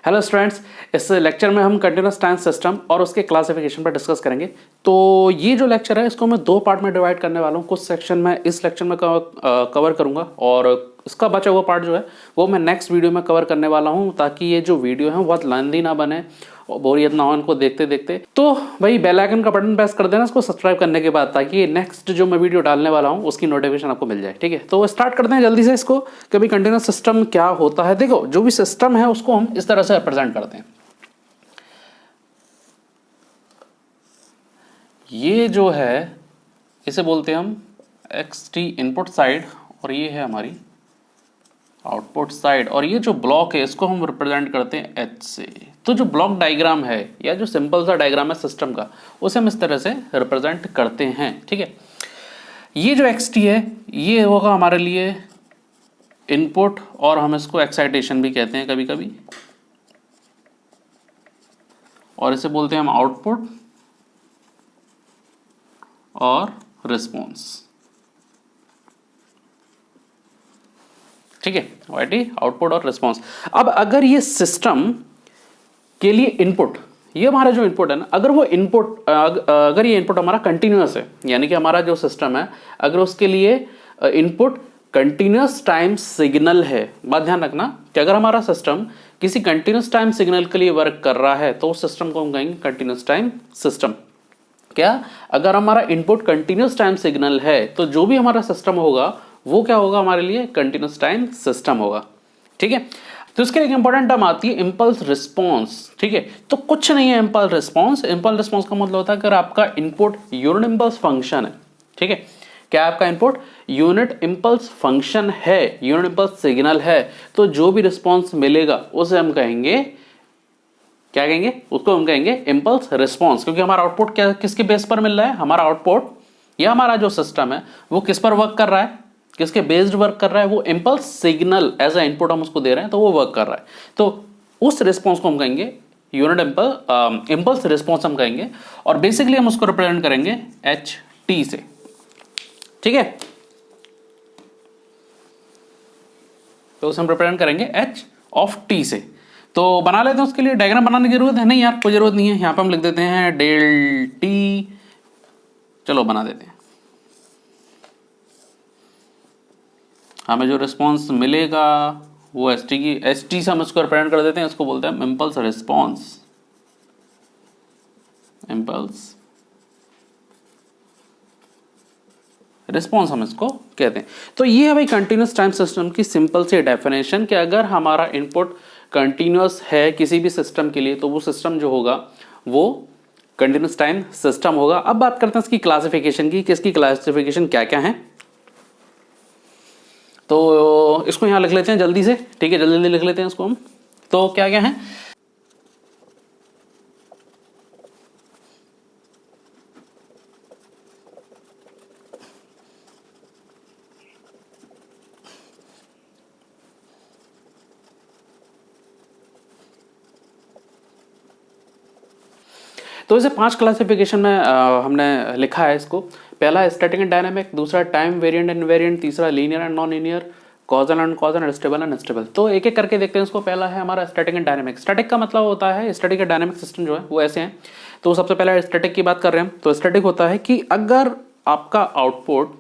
Hello students, इस lecture में हम कंटिन्यूअस टाइम सिस्टम और उसके क्लासिफिकेशन पर डिस्कस करेंगे। तो ये जो लेक्चर है इसको मैं दो पार्ट में डिवाइड करने वाला हूँ। कुछ सेक्शन में इस लेक्चर में कवर करूँगा और इसका बचा हुआ पार्ट जो है वो मैं नेक्स्ट वीडियो में कवर करने वाला हूँ, ताकि ये जो वीडियो है बहुत लेंथी ना बने और बोरियत ना हो इनको देखते देखते। तो भाई बेल आइकन का बटन प्रेस कर देना इसको सब्सक्राइब करने के बाद, ताकि नेक्स्ट जो मैं वीडियो डालने वाला हूँ उसकी नोटिफिकेशन आपको मिल जाए। ठीक है, तो स्टार्ट करते हैं जल्दी से इसको। कभी कंटिन्यूअस सिस्टम क्या होता है, देखो जो भी सिस्टम है उसको हम इस तरह से रिप्रेजेंट करते हैं। ये जो है इसे बोलते हैं हम xt इनपुट साइड और ये है हमारी आउटपुट साइड, और ये जो ब्लॉक है इसको हम रिप्रेजेंट करते हैं h से। तो जो ब्लॉक डायग्राम है या जो सिंपल सा डायग्राम है सिस्टम का, उसे हम इस तरह से रिप्रेजेंट करते हैं। ठीक है, ये जो xt है ये होगा हमारे लिए इनपुट, और हम इसको एक्साइटेशन भी कहते हैं कभी कभी, और इसे बोलते हैं हम आउटपुट और रिस्पॉन्स। ठीक है, वाइटी आउटपुट और रिस्पॉन्स। अब अगर ये सिस्टम के लिए इनपुट, ये हमारा जो इनपुट है ना, अगर वो इनपुट अगर ये इनपुट हमारा कंटिन्यूअस है, यानी कि हमारा जो सिस्टम है अगर उसके लिए इनपुट कंटिन्यूअस टाइम सिग्नल है, बात ध्यान रखना कि अगर हमारा सिस्टम किसी कंटिन्यूअस टाइम सिग्नल के लिए वर्क कर रहा है तो उस सिस्टम को हम कहेंगे कंटिन्यूअस टाइम सिस्टम। क्या, अगर हमारा इनपुट कंटिन्यूअस टाइम सिग्नल है तो जो भी हमारा सिस्टम होगा वो क्या होगा, हमारे लिए कंटिन्यूअस टाइम सिस्टम होगा। ठीक है, तो इसके लिए एक इंपॉर्टेंट टर्म आती है इंपल्स रिस्पॉन्स। ठीक है, तो कुछ नहीं है इंपल्स रिस्पॉन्स। इंपल्स रिस्पॉन्स का मतलब होता है अगर आपका इनपुट यूनिट इंपल्स फंक्शन है, ठीक है, क्या आपका इनपुट यूनिट इंपल्स फंक्शन है, यूनिट इंपल्स सिग्नल है, तो जो भी रिस्पॉन्स मिलेगा उसे हम कहेंगे, क्या कहेंगे, उसको हम कहेंगे इंपल्स रिस्पॉन्स। क्योंकि हमारा आउटपुट क्या, किसके बेस पर मिल रहा है, हमारा आउटपुट या हमारा जो सिस्टम है वो किस पर वर्क कर रहा है, किसके बेस्ड वर्क कर रहा है, वो impulse signal as a input हम उसको दे रहे हैं तो वो वर्क कर रहा है। तो उस रिस्पॉन्स को हम कहेंगे यूनिट इंपल्स रिस्पॉन्स हम कहेंगे, और बेसिकली हम उसको रिप्रेजेंट करेंगे एच टी से। ठीक है, तो उसे हम रिप्रेजेंट करेंगे एच ऑफ टी से। तो बना लेते हैं, उसके लिए डायग्राम बनाने की जरूरत है नहीं यार, कोई जरूरत नहीं है। यहां पे हम लिख देते हैं डेल टी, चलो बना देते हैं। हमें जो रिस्पॉन्स मिलेगा वो एस टी से हम इसको रिप्रेजेंट कर देते हैं, इसको बोलते हैं इंपल्स रिस्पॉन्स, इंपल्स रिस्पॉन्स हम इसको कहते हैं। तो ये है भाई कंटिन्यूअस टाइम सिस्टम की सिंपल सी डेफिनेशन, कि अगर हमारा इनपुट कंटिन्यूअस है किसी भी सिस्टम के लिए तो वो सिस्टम जो होगा वो कंटिन्यूअस टाइम सिस्टम होगा। अब बात करते हैं इसकी क्लासिफिकेशन की, किसकी क्लासिफिकेशन क्या क्या है। तो इसको यहां लिख लेते हैं जल्दी से। ठीक है, जल्दी जल्दी लिख लेते हैं इसको हम। तो क्या क्या है, तो इसे 5 क्लासिफिकेशन में हमने लिखा है इसको। पहला स्टैटिक एंड डायनामिक, दूसरा टाइम वेरिएंट एंड इनवेरिएंट, तीसरा linear and non linear, causal and causal, stable and unstable. तो एक एक करके देखते हैं इसको। पहला है हमारा स्टैटिक एंड डायनामिक। स्टैटिक का मतलब होता है, स्टैटिक एंड डायनामिक सिस्टम जो है वो ऐसे हैं। तो सबसे पहले स्टैटिक की बात कर रहे हैं। तो स्टैटिक होता है कि अगर आपका आउटपुट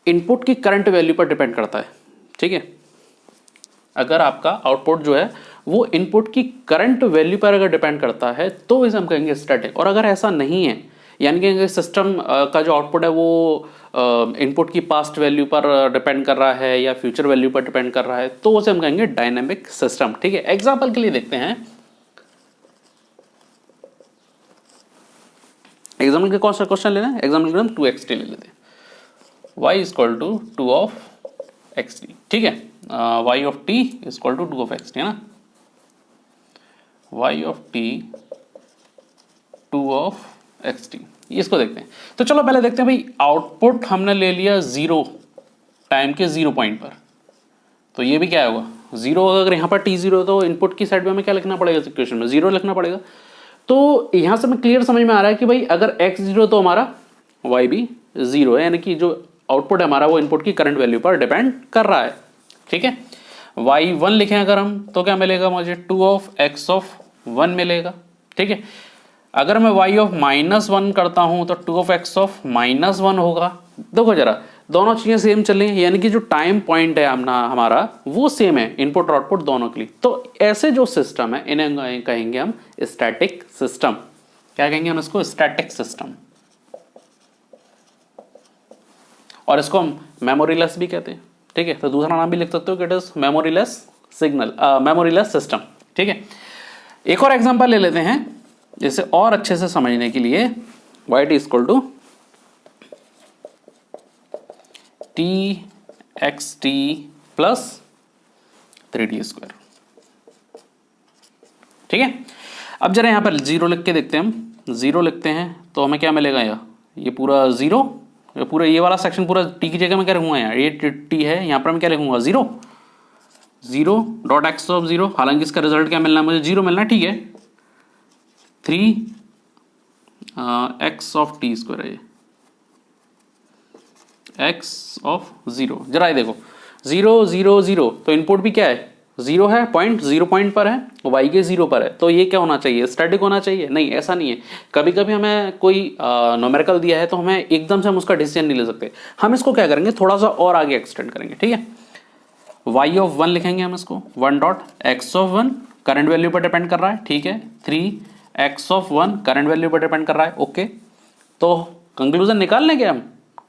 इनपुट की करंट वैल्यू पर डिपेंड करता है, ठीक है, अगर आपका आउटपुट जो है वो इनपुट की करंट वैल्यू पर अगर डिपेंड करता है तो इसे हम कहेंगे स्टैटिक। और अगर ऐसा नहीं है, यानी कि सिस्टम का जो आउटपुट है वो इनपुट की पास्ट वैल्यू पर डिपेंड कर रहा है या फ्यूचर वैल्यू पर डिपेंड कर रहा है, तो उसे हम कहेंगे डायनेमिक सिस्टम। ठीक है, एग्जांपल के लिए देखते हैं। एग्जाम्पल के कौन सा क्वेश्चन लेना है, एग्जाम्पल के हम 2xt ले लेते हैं। y is equal to 2 of xt। ठीक है, y of t is equal to 2 of xt है ना, y of t 2 of xt, इसको देखते हैं। तो चलो पहले देखते हैं भाई, आउटपुट हमने ले लिया 0 टाइम के 0 पॉइंट पर, तो ये भी क्या होगा 0 होगा। अगर यहाँ पर t0 तो इनपुट की साइड में हमें क्या लिखना पड़ेगा, इक्वेशन में 0 लिखना पड़ेगा। तो यहाँ से हमें क्लियर समझ में आ रहा है कि भाई अगर x 0 तो हमारा y भी 0 है, यानी कि जो आउटपुट है हमारा वो इनपुट की करंट वैल्यू पर डिपेंड कर रहा है। ठीक है, y1 लिखें अगर हम तो क्या मिलेगा मुझे 2 ऑफ x ऑफ 1 मिलेगा, ठीक है। अगर मैं y ऑफ -1 करता हूं तो 2 ऑफ x ऑफ -1 होगा। देखो जरा दोनों चीजें सेम चल रही हैं, यानी कि जो टाइम पॉइंट है हमारा वो सेम है इनपुट और आउटपुट दोनों के लिए। तो ऐसे जो सिस्टम है इन्हें कहेंगे हम स्टैटिक सिस्टम। क्या कहेंगे हम इसको? Static system. और इसको हम मेमोरीलेस भी कहते हैं, ठीक है। तो दूसरा नाम भी लिख सकते हो कि it is memoryless signal, memoryless system, ठीक है। एक और एग्जांपल ले लेते हैं जिसे और अच्छे से समझने के लिए। y t equal to T X T plus 3t square, ठीक है। अब जरा यहां पर जीरो लिख के देखते हैं हम। जीरो लिखते हैं तो हमें क्या मिलेगा? ये पूरा जीरो, पूरा ये वाला सेक्शन पूरा टी की जगह में क्या लिखूंगा? यार ये टी है, यहां पर मैं क्या लिखूंगा? Zero. Zero dot x of zero, हालांकि इसका रिजल्ट क्या मिलना है? मुझे जीरो मिलना है, ठीक है। 3 एक्स ऑफ टी स्क्वायर है, एक्स ऑफ जीरो। जरा ये देखो 0 0 0, तो इनपुट भी क्या है? जीरो है, पॉइंट जीरो पॉइंट पर है, वाई के जीरो पर है। तो ये क्या होना चाहिए? स्टैटिक होना चाहिए? नहीं, ऐसा नहीं है। कभी कभी हमें कोई न्यूमेरिकल दिया है तो हमें एकदम से हम उसका डिसीजन नहीं ले सकते। हम इसको क्या करेंगे? थोड़ा सा और आगे एक्सटेंड करेंगे, ठीक है। y ऑफ 1 लिखेंगे हम इसको, 1 dot x of 1 current value पर डिपेंड कर रहा है, ठीक है। 3 एक्स ऑफ 1 करंट वैल्यू पर डिपेंड कर रहा है, ओके। तो कंक्लूजन निकाल लेंगे हम,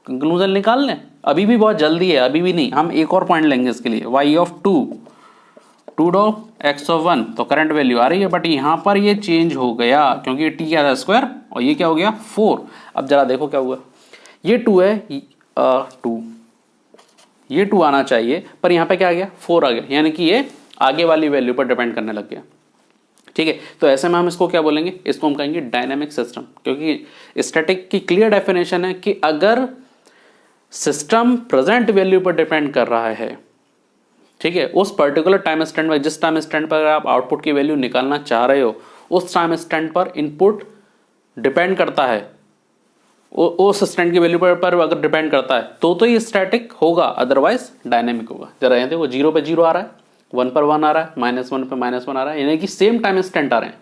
कंक्लूजन निकाल लें। अभी भी बहुत जल्दी है, अभी भी नहीं, हम एक और पॉइंट लेंगे इसके लिए। y of 2 dot x of 1, तो करंट वैल्यू आ रही है, बट यहां पर ये चेंज हो गया क्योंकि t क्या था? स्क्वायर, और ये क्या हो गया? 4। अब जरा देखो क्या हुआ। ये 2 है, 2, ये 2 आना चाहिए, पर यहां पे क्या आ गया? 4 आ गया, यानी कि ये आगे वाली वैल्यू पर डिपेंड करने लग गया, ठीक है। तो ऐसे में हम इसको क्या बोलेंगे? इसको हम कहेंगे डायनेमिक सिस्टम, क्योंकि स्टैटिक की क्लियर डेफिनेशन है कि अगर सिस्टम प्रेजेंट वैल्यू पर डिपेंड कर रहा है, ठीक है, उस पर्टिकुलर टाइम स्टैंड में, जिस टाइम स्टैंड पर आप आउटपुट की वैल्यू निकालना चाह रहे हो, उस टाइम स्टैंड पर इनपुट डिपेंड करता है, उस स्टैंड की वैल्यू पर अगर डिपेंड करता है तो ये स्टैटिक होगा, अदरवाइज डायनेमिक होगा। जरा यहाँ देखो, 0 पे 0 आ रहा है, 1 पर 1 आ रहा है, -1 पे -1 आ रहा है, यानी कि सेम टाइम स्टैंड आ रहे हैं।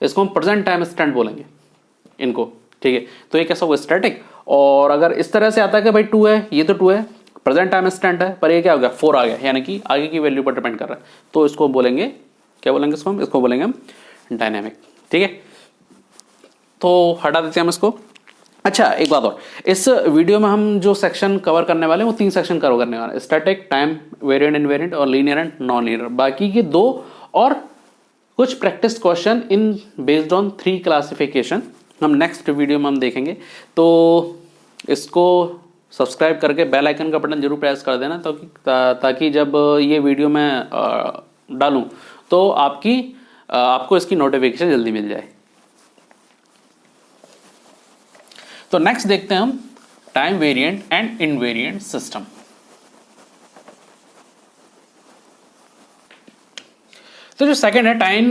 इसको हम प्रेजेंट टाइम स्टैंड बोलेंगे इनको, ठीक है। तो ये कैसा हुआ? स्टैटिक। और अगर इस तरह से आता है कि भाई 2 है, ये तो 2 है, प्रेजेंट टाइम स्टैंड है, पर ये क्या हो गया? 4 आ गया, यानी कि आगे की वैल्यू पर डिपेंड कर रहा है, तो इसको बोलेंगे, क्या बोलेंगे इसको हम? इसको बोलेंगे हम डायनेमिक, ठीक है। तो हटा देते हैं हम इसको। अच्छा, एक बात और, इस वीडियो में हम जो सेक्शन कवर करने वाले हैं वो 3 सेक्शन कवर करने वाले हैं, स्टैटिक, टाइम वेरिएंट इनवेरिएंट और लीनियर एंड नॉन लीनियर। बाकी के 2 और कुछ practice question in based on 3 classification हम नेक्स्ट वीडियो में हम देखेंगे। तो इसको सब्सक्राइब करके बेल आइकन का बटन जरूर प्रेस कर देना, ताकि जब ये वीडियो मैं डालूं तो आपको इसकी नोटिफिकेशन जल्दी मिल जाए। तो नेक्स्ट देखते हैं हम time variant and invariant system. तो जो सेकंड है time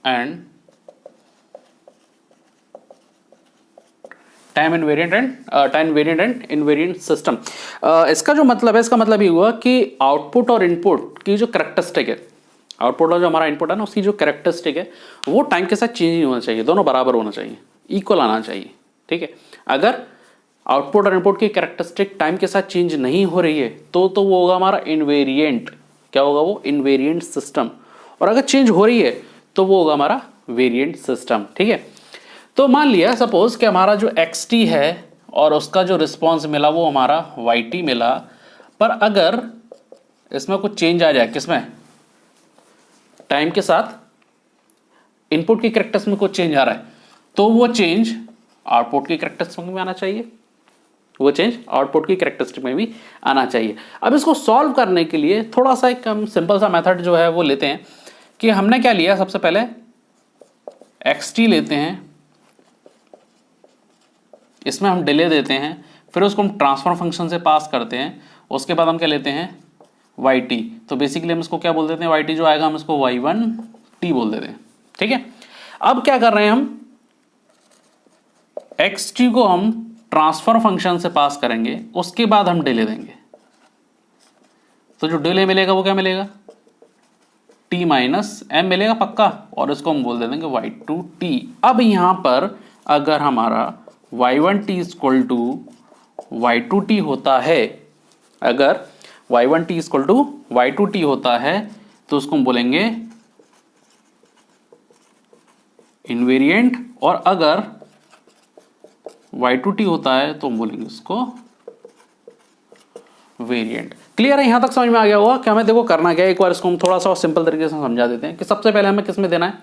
and time invariant and invariant system. इसका जो मतलब है, इसका मतलब ये हुआ कि आउटपुट और इनपुट की जो कैरेक्टरिस्टिक है, आउटपुट और जो हमारा इनपुट है ना, उसकी जो कैरेक्टरिस्टिक है वो टाइम के साथ चेंज नहीं होना चाहिए, दोनों बराबर होना चाहिए, इक्वल आना चाहिए, ठीक है। अगर आउटपुट और इनपुट की कैरेक्टरिस्टिक टाइम के साथ चेंज नहीं हो रही है तो वो होगा हमारा इनवेरिएंट। क्या होगा वो? Invariant system. और अगर चेंज हो रही है तो वो होगा हमारा वेरिएंट सिस्टम, ठीक है। तो मान लिया सपोज कि हमारा जो xt है और उसका जो रिस्पॉन्स मिला वो हमारा yt मिला, पर अगर इसमें कुछ चेंज आ जाए, किसमें? टाइम के साथ इनपुट की कैरेक्टरिस्टिक्स में कुछ चेंज आ रहा है, तो वो चेंज आउटपुट की कैरेक्टरिस्टिक में आना चाहिए, वो चेंज आउटपुट की कैरेक्टरिस्टिक में भी आना चाहिए। अब इसको सॉल्व करने के लिए थोड़ा सा एक हम सिंपल सा मेथड जो है वो लेते हैं कि हमने क्या लिया, सबसे पहले xt लेते हैं, इसमें हम डिले देते हैं, फिर उसको हम ट्रांसफर फंक्शन से पास करते हैं, उसके बाद हम क्या लेते हैं? yt। तो बेसिकली हम इसको क्या बोल देते हैं? yt जो आएगा हम इसको y1t बोल देते हैं, ठीक है। अब क्या कर रहे हैं हम? xt को हम ट्रांसफर फंक्शन से पास करेंगे, उसके बाद हम डिले देंगे। तो जो डिले मिलेगा वो क्या मिलेगा, t माइनस एम मिलेगा पक्का, और इसको हम बोल दे देंगे y2t। अब यहां पर अगर हमारा y1t इक्वल टू y2t होता है, अगर y1t इक्वल टू y2t होता है तो उसको हम बोलेंगे इनवेरिएंट, और अगर y2t होता है तो हम बोलेंगे उसको वेरिएंट। क्लियर है, यहां तक समझ में आ गया होगा कि हमें देखो करना क्या है। एक बार इसको हम थोड़ा सा सिंपल तरीके से समझा देते हैं कि सबसे पहले हमें किस में देना है,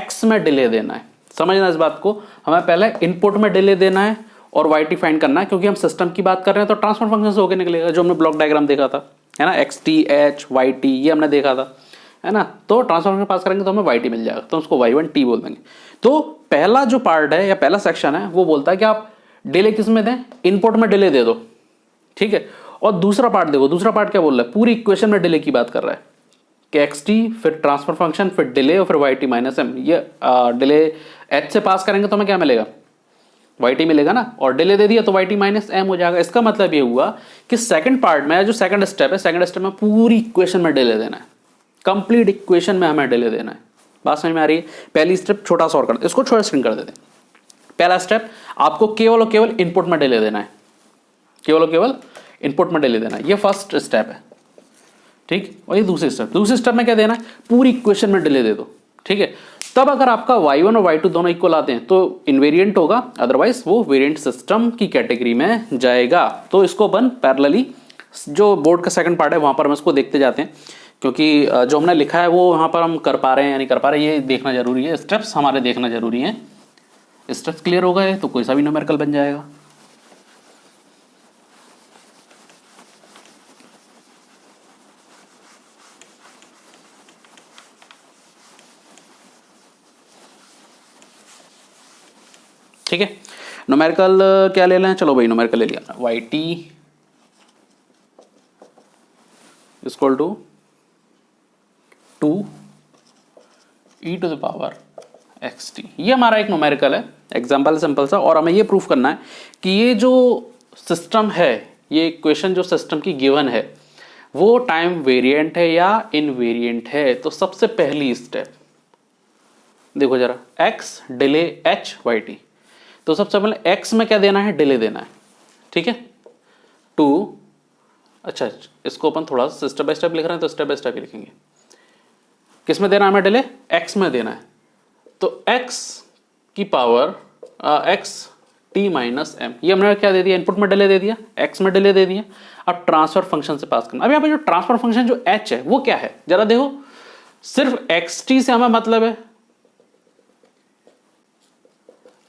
x में डिले देना है। समझना इस बात को, हमें पहले इनपुट में डिले देना है और yt फाइंड करना है, क्योंकि हम सिस्टम की बात कर रहे हैं तो ट्रांसफर फंक्शन से होकर निकलेगा, जो हमने ब्लॉक डायग्राम देखा था, है ना, xt h yt ये हमने देखा था, है ना। तो ट्रांसफर फंक्शन पास करेंगे तो हमें yt मिल जाएगा, तो उसको y1t बोल देंगे। तो पहला जो पार्ट है या पहला सेक्शन है वो बोलता है कि आप डिले किस में दें, इनपुट में डिले दे दो, ठीक है। और दूसरा पार्ट देखो, दूसरा पार्ट क्या बोल रहा है, पूरी इक्वेशन में डिले की बात कर रहा है कि xt फिर ट्रांसफर फंक्शन फिर डिले और फिर yt माइनस एम। ये डिले h से पास करेंगे तो हमें क्या मिलेगा, yt मिलेगा ना, और डिले दे दिया तो yt माइनस एम हो जाएगा। इसका मतलब ये हुआ कि सेकंड पार्ट में जो सेकंड स्टेप है, सेकंड स्टेप में पूरी इक्वेशन में डिले देना है, कंप्लीट इक्वेशन में हमें डिले देना है। बात समझ में आ रही है। पहली स्टेप छोटा सा और कर दे, इसको छोटा स्क्रीन कर देते हैं। पहला स्टेप आपको केवल और केवल इनपुट में डिले देना है, केवल और केवल इनपुट में डिले देना है, ये फर्स्ट स्टेप है, ठीक। और ये दूसरी स्टेप में क्या देना है, पूरी इक्वेशन में डिले दे दो, ठीक है। तब अगर आपका y1 और y2 दोनों इक्वल आते हैं तो इनवेरिएंट होगा, अदरवाइज वो वेरिएंट सिस्टम की कैटेगरी में जाएगा। तो इसको अपन पैरेलली जो बोर्ड का सेकंड पार्ट है वहां पर हम इसको देखते जाते हैं, क्योंकि जो हमने लिखा है वो वहां पर हम कर पा रहे हैं या नहीं कर पा रहे हैं ये देखना जरूरी है, स्टेप्स हमारे देखना जरूरी है। स्टेप्स क्लियर हो गए तो कोई सा भी न्यूमेरिकल बन जाएगा। ठीक है, न्यूमेरिकल क्या ले लें, चलो भाई न्यूमेरिकल ले लिया, yt equal to 2 e to the power xt। ये हमारा एक न्यूमेरिकल है, एग्जाम्पल सिंपल सा, और हमें ये प्रूफ करना है कि ये जो सिस्टम है, ये इक्वेशन जो सिस्टम की गिवन है वो टाइम वेरिएंट है या इनवेरिएंट है। तो सबसे पहली स्टेप देखो जरा, x डिले h yt, तो सबसे पहले x में क्या देना है, डिले देना है, ठीक है। 2, अच्छा इसको अपन थोड़ा स्टेप बाय स्टेप लिख रहे हैं तो स्टेप बाय स्टेप ही लिखेंगे। किस में देना है हमें डिले, x में देना है, तो x की power x t minus M, ये हमने क्या दे दिया, इनपुट में डिले दे दिया, x में डिले दे दिया। अब ट्रांसफर फंक्शन से पास करना। अब यहाँ पे जो ट्रांसफर फंक्शन जो h है वो क्या है, जरा देखो, सिर्फ xt से हमें मतलब है।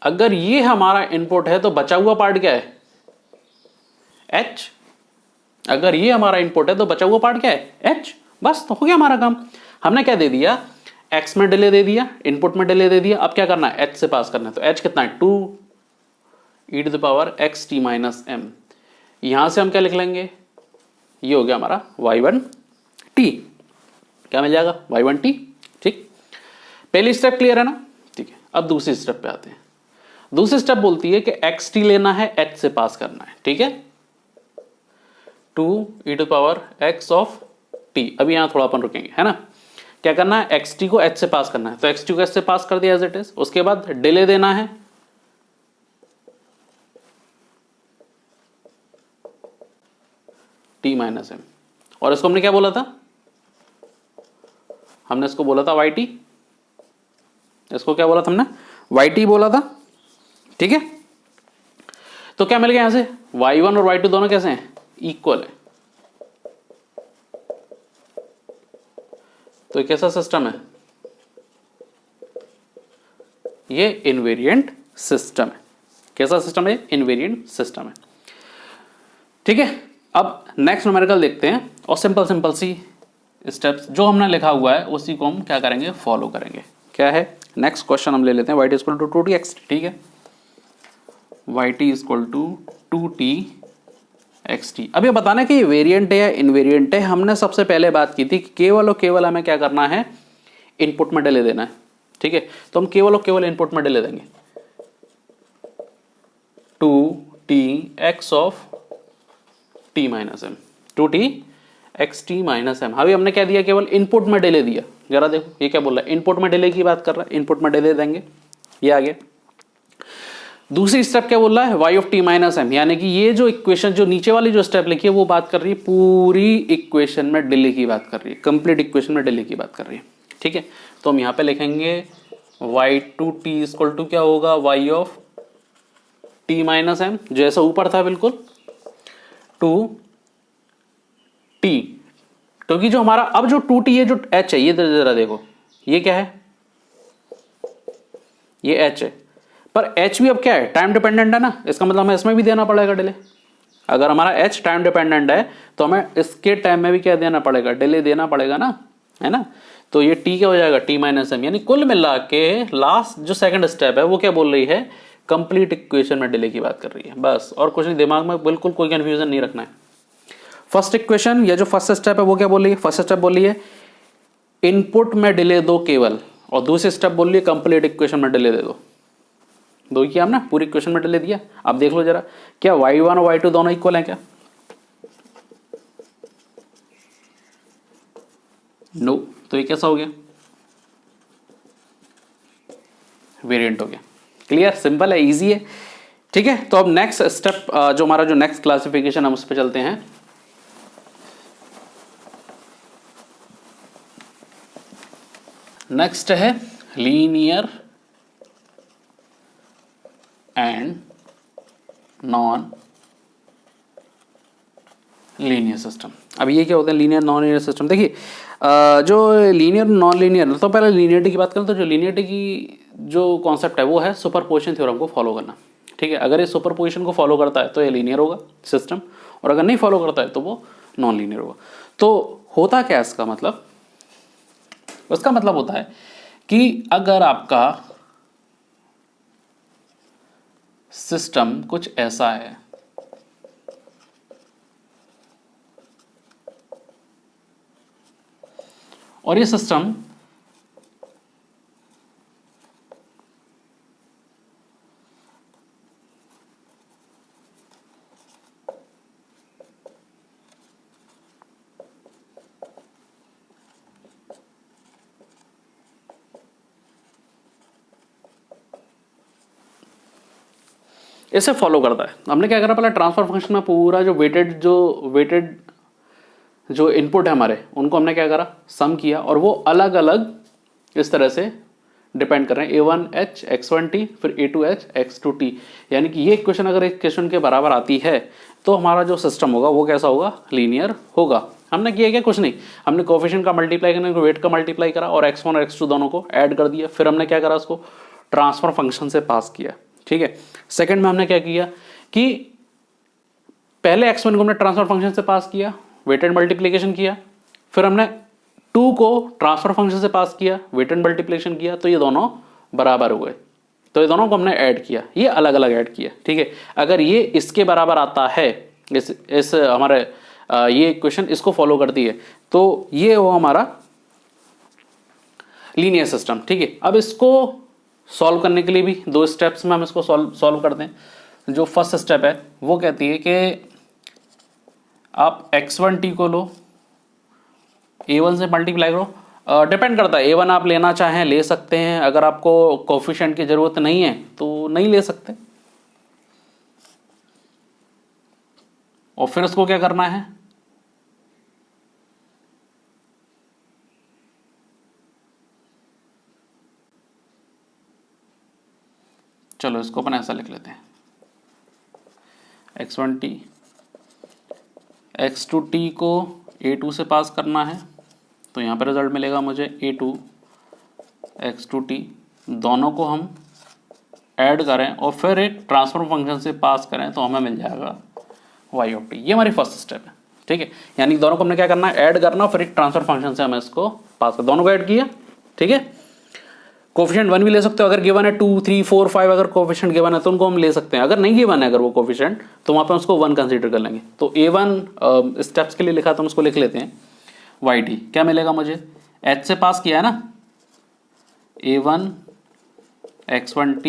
अगर ये हमारा इनपुट है तो बचा हुआ पार्ट क्या है, h। अगर ये हमारा इनपुट है तो बचा हुआ पार्ट क्या है, h। बस तो हो गया हमारा काम। हमने क्या दे दिया, x में डिले दे दिया, इनपुट में डिले दे दिया। अब क्या करना है, h से पास करना है, तो h कितना है, 2 e to the power x t minus M. यहां से हम क्या लिख लेंगे, ये हो गया हमारा y1t, क्या मिल जाएगा, y1t, ठीक। पहली स्टेप क्लियर है ना, ठीक है। अब दूसरी स्टेप पे आते हैं। दूसरी स्टेप बोलती है कि xt लेना है, h से पास करना है, ठीक है। 2 e to power x of t। अभी यहां थोड़ा अपन रुकेंगे, है ना। क्या करना है, xt को h से पास करना है, तो xt को h से पास कर दिया एज इट इज। उसके बाद डिले देना है, t माइनस एम, और इसको हमने क्या बोला था, हमने इसको बोला था yt, इसको क्या बोला था हमने, yt बोला था, ठीक है। तो क्या मिल गया यहां से, y1 और y2 दोनों कैसे हैं, इक्वल है। तो ये कैसा सिस्टम है, ये इनवेरिएंट सिस्टम है। कैसा सिस्टम है, इनवेरिएंट सिस्टम है, ठीक है। अब नेक्स्ट न्यूमेरिकल देखते हैं, और सिंपल सिंपल सी स्टेप्स जो हमने लिखा हुआ है उसी को हम क्या करेंगे, फॉलो करेंगे। क्या है नेक्स्ट क्वेश्चन, हम ले लेते हैं yt equal to 2t x, ठीक है। yt equal to 2t xt। अब ये बताना कि ये वेरिएंट है या इनवेरिएंट है। हमने सबसे पहले बात की थी कि केवल और केवल हमें क्या करना है, इनपुट में डिले देना है, ठीक है। तो हम केवल और केवल इनपुट में डिले देंगे, 2 T X of T minus M, two T X T minus M. अभी हमने क्या दिया, केवल इनपुट में डिले दिया। जरा देखो ये क्या बोल रहा है, इनपुट में डिले की बात कर रहा है, इनपुट में डिले देंगे, ये आ गया। दूसरी स्टेप क्या बोल रहा है, y of T minus M, यानी कि ये जो इक्वेशन, जो नीचे वाली जो स्टेप लिखी है वो बात कर रही है पूरी इक्वेशन में डिले की बात कर रही है, कंप्लीट इक्वेशन में डिले की बात कर रही है। ठीक है, तो हम यहाँ पे लिखेंगे y two T equal to क्या होगा, y of T minus M, जैसा ऊपर था बिल्कुल, टू टी, क्योंकि जो हमारा अब जो टू टी है, जो h है, ये जरा देखो ये क्या है, ये h है, पर h भी अब क्या है, टाइम डिपेंडेंट है ना, इसका मतलब हमें इसमें भी देना पड़ेगा डिले। अगर हमारा h टाइम डिपेंडेंट है तो हमें इसके टाइम में भी क्या देना पड़ेगा, डिले देना पड़ेगा ना, है ना। तो ये t क्या हो जाएगा, t माइनस एम, यानी कुल मिला के लास्ट जो सेकंड स्टेप है वो क्या बोल रही है, कंप्लीट इक्वेशन में डिले की बात कर रही है, बस और कुछ नहीं, दिमाग में बिल्कुल कोई कंफ्यूजन नहीं रखना है। फर्स्ट इक्वेशन या जो फर्स्ट स्टेप है वो क्या बोल रही है, फर्स्ट स्टेप बोल रही है इनपुट में डिले दो केवल, और दूसरी स्टेप बोल रही है कंप्लीट इक्वेशन में डिले दे दो किया हमने, पूरी इक्वेशन में डिले दिया। अब देख लो जरा, क्या y1 और y2 दोनों इक्वल हैं क्या, नो, तो ये कैसा हो गया, वेरिएंट हो गया। क्लियर, सिंपल है, इजी है। ठीक है, तो अब नेक्स्ट स्टेप जो हमारा जो नेक्स्ट क्लासिफिकेशन, हम उस पर चलते हैं। नेक्स्ट है linear and non linear system. अब ये क्या होता है, लीनियर नॉन लीनियर सिस्टम। देखिए जो लीनियर नॉन लीनियर, तो पहले लीनियरिटी की बात करें तो जो लीनियरिटी की जो कॉन्सेप्ट है वो है सुपरपोजिशन थ्योरम को फॉलो करना। ठीक है, अगर ये सुपरपोजिशन को फॉलो करता है तो ये लीनियर होगा सिस्टम, और अगर नहीं फॉलो करता है तो वो नॉन लीनियर होगा। तो होता क्या है इसका मतलब, उसका मतलब होता है कि अगर आपका सिस्टम कुछ ऐसा है, और ये सिस्टम इसे फॉलो करता है। हमने क्या करा, पहले ट्रांसफर फंक्शन में पूरा जो वेटेड जो इनपुट है हमारे, उनको हमने क्या करा, सम किया, और वो अलग अलग इस तरह से डिपेंड कर रहे हैं, a1h x1t फिर a2h x2t, यानी कि ये इक्वेशन अगर एक इक्वेशन के बराबर आती है तो हमारा जो सिस्टम होगा वो कैसा होगा, लीनियर होगा। हमने किया क्या, कुछ नहीं, हमने कोफिशिएंट का मल्टीप्लाई करने को वेट का मल्टीप्लाई करा और x1 और x2 दोनों को ऐड कर दिया, फिर हमने क्या करा, उसको ट्रांसफर फंक्शन से पास किया। ठीक है, सेकंड में हमने क्या किया कि पहले x1 को हमने ट्रांसफर फंक्शन से पास किया, वेटेड मल्टीप्लिकेशन किया, फिर हमने 2 को ट्रांसफर फंक्शन से पास किया, वेटेड मल्टीप्लिकेशन किया, तो ये दोनों बराबर हो गए, तो ये दोनों को हमने ऐड किया, ये अलग अलग ऐड किया। ठीक है, अगर ये इसके बराबर आता है, इस हमारे ये इक्वेशन इसको फॉलो करती है, तो ये वो हमारा लीनियर सिस्टम। ठीक है, अब इसको सॉल्व करने के लिए भी दो स्टेप्स में हम इसको सॉल्व करते हैं। जो फर्स्ट स्टेप है वो कहती है कि आप x1t को लो, a1 से मल्टीप्लाई करो, डिपेंड करता है, a1 आप लेना चाहें ले सकते हैं, अगर आपको कोफिशिएंट की जरूरत नहीं है तो नहीं ले सकते। और फिर उसको क्या करना है, चलो इसको अपन ऐसा लिख लेते हैं, x1t x2t को a2 से पास करना है, तो यहाँ पर रिजल्ट मिलेगा मुझे a2 x2t, दोनों को हम ऐड करें और फिर एक ट्रांसफर फंक्शन से पास करें तो हमें मिल जाएगा y ऑफ t। ये हमारी फर्स्ट स्टेप है। ठीक है, यानी दोनों को हमने क्या करना है, ऐड करना, फिर एक ट्रांसफर फंक्शन से हमें इसको पास कर, दोनों को ऐड किया। ठीक है, कोफिशिएंट 1 भी ले सकते हो, अगर गिवन है 2 3 4 5 अगर कोफिशिएंट गिवन है तो उनको हम ले सकते हैं, अगर नहीं गिवन है अगर वो कोफिशिएंट तो वहाँ पे उसको 1 कंसीडर कर लेंगे। तो a1 स्टेप्स के लिए लिखा तो हम उसको लिख लेते हैं yt, क्या मिलेगा मुझे, h से पास किया है ना, a1 x1t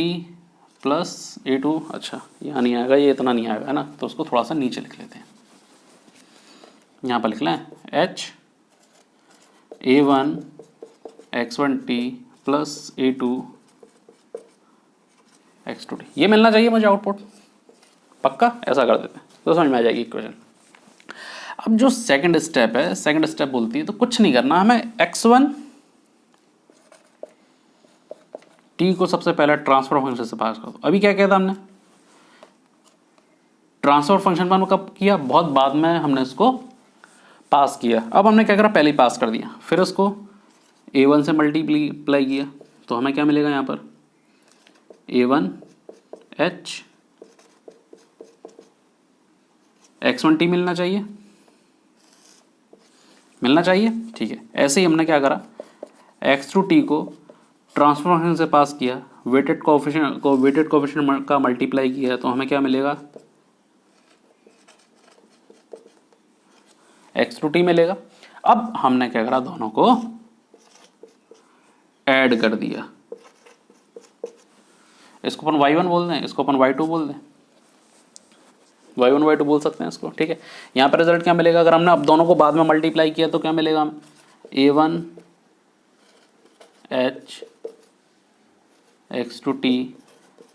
प्लस A2, अच्छा यहाँ नहीं आएगा, ये इतना नहीं आएगा है ना, तो उसको थोड़ा सा नीचे लिख लेते हैं। यहाँ पर लिख लें H A1 x1t plus A2 x2t, ये मिलना चाहिए मुझे आउटपुट, पक्का ऐसा कर देते हैं तो समझ में आ जाएगी इक्वेशन। अब जो सेकंड स्टेप है, सेकंड स्टेप बोलती है तो कुछ नहीं करना हमें, x1 t को सबसे पहले ट्रांसफर फंक्शन से पास कर दो। अभी क्या किया था हमने, ट्रांसफर फंक्शन पर कब किया, बहुत बाद में हमने इसको पास किया। अब हमने क्या करा, पहले ही पास कर दिया, फिर इसको A1 से मल्टीप्लाई किया, तो हमें क्या मिलेगा यहाँ पर A1 H x1t मिलना चाहिए, मिलना चाहिए, ठीक है। ऐसे ही हमने क्या करा, x2t को ट्रांसफर फंक्शन से पास किया, वेटेड कोएफिशिएंट का मल्टीप्लाई किया, तो हमें क्या मिलेगा x2t मिलेगा। अब हमने क्या करा, दोनों को ऐड कर दिया, इसको अपन y1 बोल दें, इसको अपन y2 बोल दें, y1 y2 बोल सकते हैं इसको, ठीक है। यहाँ पर रिजल्ट क्या मिलेगा, अगर हमने अब दोनों को बाद में मल्टीप्लाई किया तो क्या मिलेगा हमें, A1 H x2t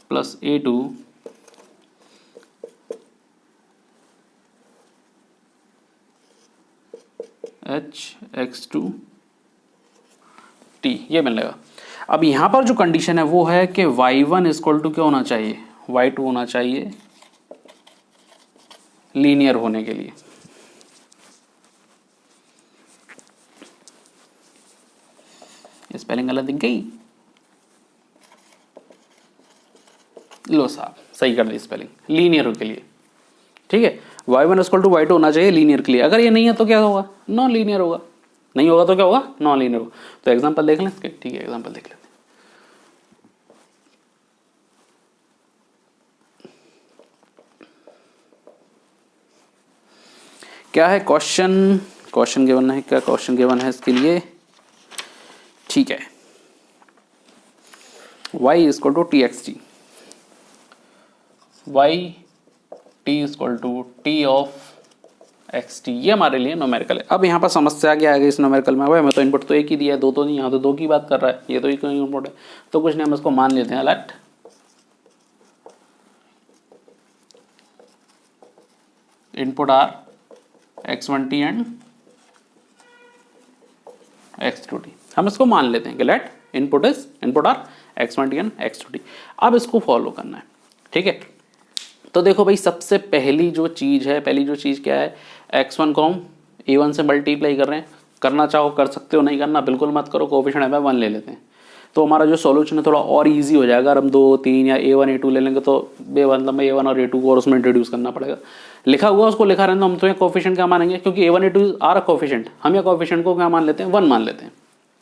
plus A2 H x2t, ये मिलेगा। अब यहाँ पर जो कंडीशन है वो है कि y1 इक्वल टू क्या होना चाहिए, y2 होना चाहिए लीनियर होने के लिए। स्पेलिंग गलत दिख गई, लो साहब सही कर दी स्पेलिंग, लीनियर के लिए, ठीक है। y1 इक्वल टू y2 होना चाहिए लीनियर के लिए, अगर ये नहीं है तो क्या होगा, नॉन लीनियर होगा, नहीं होगा तो क्या होगा, नॉन लीनियर होगा। तो एग्जांपल देख लें इसके, ठीक है, एग्जांपल देख लेते हैं। क्या है क्वेश्चन गिवन है, क्या क्वेश्चन गिवन है इसके लिए, ठीक है। y equal to T X T, Y T equal to T of X T, ये हमारे लिए न्यूमेरिकल है। अब यहाँ पर समस्या क्या आएगी इस न्यूमेरिकल में, भाई मैं तो इनपुट तो एक ही दिया है, दो तो नहीं, यहाँ तो दो की बात कर रहा है, ये तो एक इनपुट है, तो कुछ नहीं हम इसको मान लेते हैं late input are x1t and x2t, हम इसको मान लेते हैं कि late input are x1t and x2t। अब इसको फॉलो करना है, ठीक है। तो देखो भाई, सबसे पहली जो चीज़ क्या है, x1 को हम a1 से मल्टीप्लाई कर रहे हैं, करना चाहो कर सकते हो, नहीं करना बिल्कुल मत करो, कोएफिशिएंट हमें 1 ले लेते हैं, तो हमारा जो सॉल्यूशन है थोड़ा और इजी हो जाएगा। अगर हम 2 3 या A1 A2 ले लेंगे तो मतलब में A1 और A2 को और उसमें इंट्रोड्यूस करना पड़ेगा, लिखा हुआ उसको लिखा रहने, तो हम तो ये कोएफिशिएंट क्या मानेंगे, क्योंकि A1 A2 are a coefficient, हम ये कोएफिशिएंट को क्या मान लेते हैं, 1 मान लेते हैं,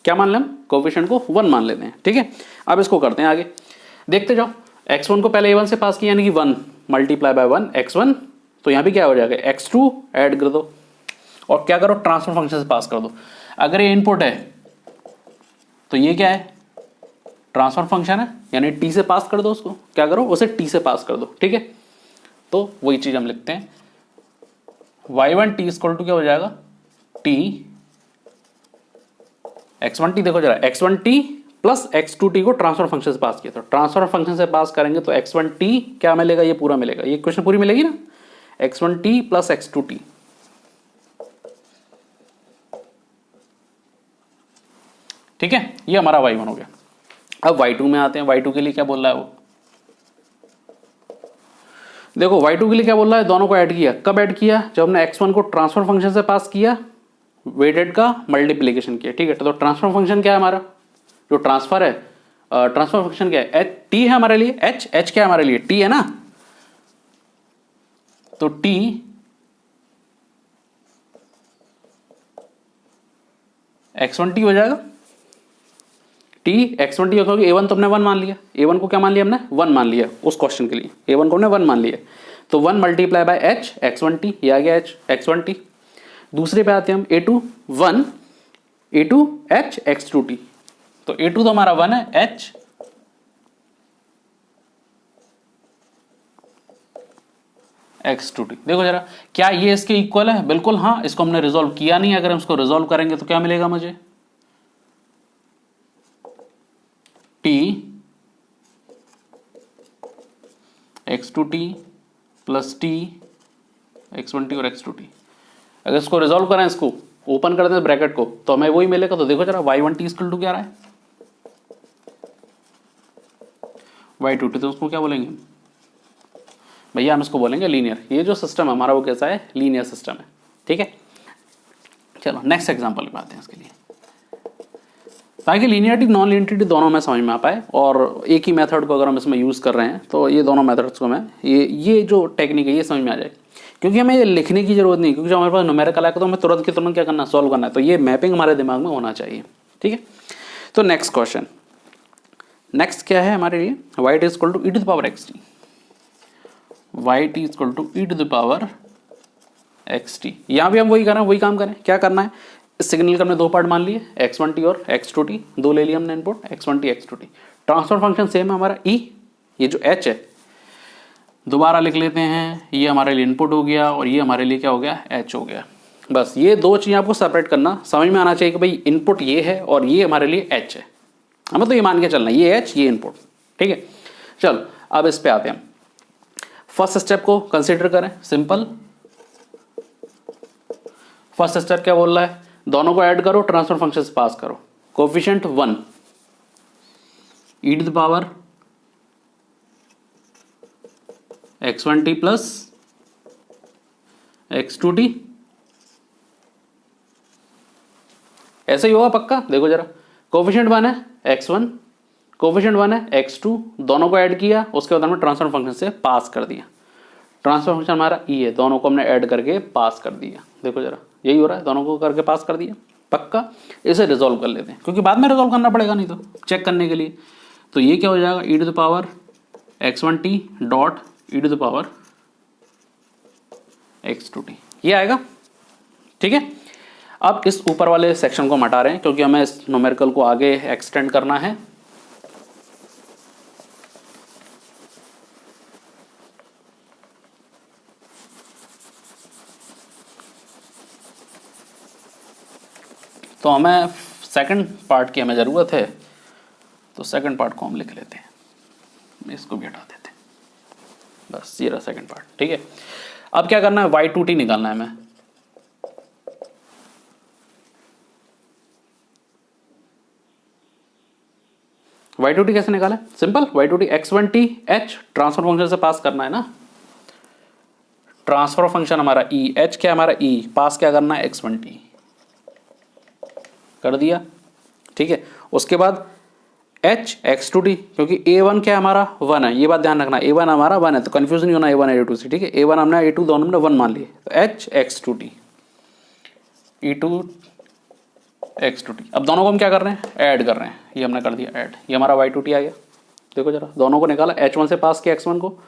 क्या मान लें, हम कोएफिशिएंट को 1 मान लेते हैं, ठीक है। अब इसको करते हैं आगे, देखते जाओ, x1 को पहले A1 से पास किया, यानी कि 1 मल्टीप्लाई बाय 1 x1, तो यहाँ भी क्या हो जाएगा x2 ऐड कर दो और क्या करो, ट्रांसफर फंक्शन से पास कर दो। अगर ये इनपुट है तो ये क्या है, ट्रांसफर फंक्शन है, यानी t से पास कर दो उसको, क्या करो, उसे t से पास कर दो, ठीक है। तो वही चीज हम लिखते हैं, y1t इक्वल टू क्या हो जाएगा, t x1t, देखो जरा x1t प्लस x2t को ट्रांसफर फंक्शन से पास किया, तो ट्रांसफर फंक्शन से पास करेंगे तो x1t क्या मिलेगा, ये पूरा मिलेगा, ये इक्वेशन पूरी मिलेगी ना, x1t प्लस x2t, ठीक है। ये हमारा y1 हो गया। अब y2 में आते हैं, y2 के लिए क्या बोल रहा है वो, देखो y2 के लिए क्या बोल रहा है, दोनों को ऐड किया, कब ऐड किया, जब हमने x1 को ट्रांसफर फंक्शन से पास किया, वेटेड का मल्टीप्लिकेशन किया, ठीक है। तो ट्रांसफर फंक्शन क्या है हमारा, जो ट्रांसफर है, ट्रांसफर फंक्शन क्या है, t है हमारे लिए, h क्या है हमारे लिए, t है ना, तो t x1t हो जाएगा, t x1t होगा, a1 तो हमने 1 मान लिया, a1 को क्या मान लिया हमने, 1 मान लिया उस क्वेश्चन के लिए, a1 को हमने 1 मान लिया, तो 1 मल्टीप्लाई बाय h x1t, ये आ गया h x1t। दूसरे पे आते हैं हम, a2 1 a2 h x2t, तो a2 तो हमारा 1 है, h x2t। देखो जरा, क्या ये इसके इक्वल है? बिल्कुल हाँ। इसको हमने रिजोल्व किया नहीं, अगर हम इसको रिजोल्व करेंगे तो क्या मिलेगा मुझे? t x2t plus t x1t और x2t। अगर इसको रिजोल्व करें, इसको ओपन कर दें ब्रैकेट को, तो हमें वही मिलेगा। तो देखो जरा, y1t इक्वल टू क्या रहा है? y2t। तो उसको क्या बोलेंगे भैया? हम इसको बोलेंगे लीनियर। ये जो सिस्टम है हमारा वो कैसा है? लीनियर सिस्टम है। ठीक है, चलो नेक्स्ट एग्जांपल पे आते हैं इसके लिए, ताकि लीनियरिटी नॉन लीनियरिटी दोनों में समझ में आ पाए। और एक ही मेथड को अगर हम इसमें यूज़ कर रहे हैं तो ये दोनों मेथड्स को मैं ये जो टेक्निक है ये समझ में आ जाए, क्योंकि हमें ये लिखने की जरूरत नहीं, क्योंकि जो हमारे पास न्यूमेरिकल आएगा तो हमें तुरंत की तुरंत क्या करना है? सॉल्व करना है। तो ये मैपिंग हमारे दिमाग में होना चाहिए। ठीक है, तो नेक्स्ट क्वेश्चन, नेक्स्ट क्या है हमारे लिए? y t equal to E to the power X T. Y T equal to E to the power X T. यहाँ भी हम वही करें, वही काम करें। क्या करना है? इस सिग्नल का हमने दो पार्ट मान लिए, x1t और x2t, दो ले लिया हमने input, x1t x2t। Transfer function same है हमारा e, ये जो h है दोबारा लिख लेते हैं, ये हमारे लिए इनपुट हो गया और ये हमारे लिए क्या हो गया? h हो गया। बस ये दो चीज़ें आपको सेपरेट करना, समझ में आना चाहिए कि भाई इनपुट ये है और ये हमारे लिए h है। हमें तो ये मान के चलना, ये h ये इनपुट। ठीक है, चलो अब इस पे आते हैं। फर्स्ट स्टेप को कंसिडर करें, सिंपल। फर्स्ट स्टेप क्या बोल रहा है? दोनों को ऐड करो, ट्रांसफर फंक्शन से पास करो। Coefficient 1 E to the power x1t plus x2t, ऐसे ही होगा पक्का। देखो जरा, कोफिशिएंट 1 है x1, कोफिशिएंट 1 है x2, दोनों को ऐड किया, उसके बाद हमने ट्रांसफर फंक्शन से पास कर दिया। ट्रांसफर फंक्शन हमारा ई है, दोनों को हमने ऐड करके पास कर दिया। देखो जरा, यही हो रहा है, दोनों को करके पास कर दिया। पक्का इसे रिजोल्व कर लेते हैं, क्योंकि बाद में रिजोल्व करना पड़ेगा नहीं तो चेक करने के लिए। तो ये क्या हो जाएगा? E to the power x1t dot e to the power x2t, ये आएगा। ठीक है, अब इस ऊपर वाले सेक्शन को हटा रहे हैं, क्योंकि हमें इस न्यूमेरिकल को आगे एक्सटेंड करना है। तो हमें सेकंड पार्ट की हमें ज़रूरत है, तो सेकंड पार्ट को हम लिख लेते हैं, इसको भी हटा देते हैं। बस ये रहा सेकंड पार्ट। ठीक है, अब क्या करना है? y2t निकालना है हमें। y2t कैसे निकालें? Simple, y2t x1t h transfer function से पास करना है ना। ट्रांसफर फंक्शन हमारा e, h क्या हमारा e, पास क्या करना है? x1t कर दिया। ठीक है, उसके बाद h x2t, क्योंकि a1 क्या हमारा 1 है, ये बात ध्यान रखना, a1 हमारा 1 है, तो कंफ्यूजन नहीं होना a1 a2 से। ठीक है, a1 हमने a2 दोनों हमने 1 मान लिए, तो h x2t e2 x2t। अब दोनों को हम क्या कर रहे हैं? ऐड कर रहे हैं। ये हमने कर दिया ऐड, ये हमारा y2t आ गया। देखो जरा, दोनों को निकाला, h1 से पास किया x1 को,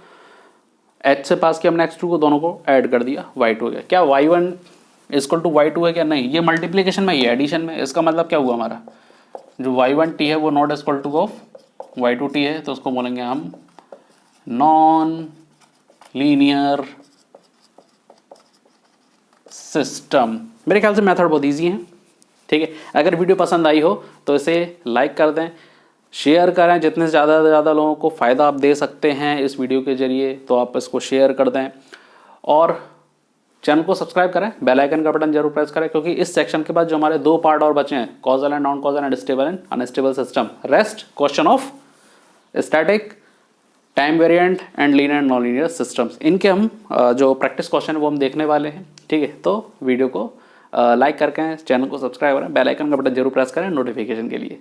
h से पास किया हमने x2 को, दोनों को ऐड कर दिया, y2 हो गया। क्या y1 इक्वल टू y2 है क्या? नहीं, ये मल्टीप्लीकेशन में, ये एडिशन में। इसका मतलब क्या हुआ? हमारा जो y1t है वो not equal two of y2t है, तो उसको बोलेंगे हम नॉन लीनियर सिस्टम। मेरे ख्याल से मेथड बहुत ईजी है। ठीक है, अगर वीडियो पसंद आई हो तो इसे लाइक कर दें, शेयर करें, जितने से ज़्यादा लोगों को फ़ायदा आप दे सकते हैं इस वीडियो के ज़रिए, तो आप इसको शेयर कर दें। और चैनल को सब्सक्राइब करें, बेल आइकन का बटन जरूर प्रेस करें, क्योंकि इस सेक्शन के बाद जो हमारे दो पार्ट और बचे हैं, causal and non causal and stable and unstable system, rest question of static, time variant and linear and non linear systems, इनके हम जो प्रैक्टिस क्वेश्चन है वो हम देखने वाले हैं। ठीक है, तो वीडियो को लाइक करके चैनल को सब्सक्राइब करें, बेल आइकन का बटन जरूर प्रेस करें नोटिफिकेशन के लिए।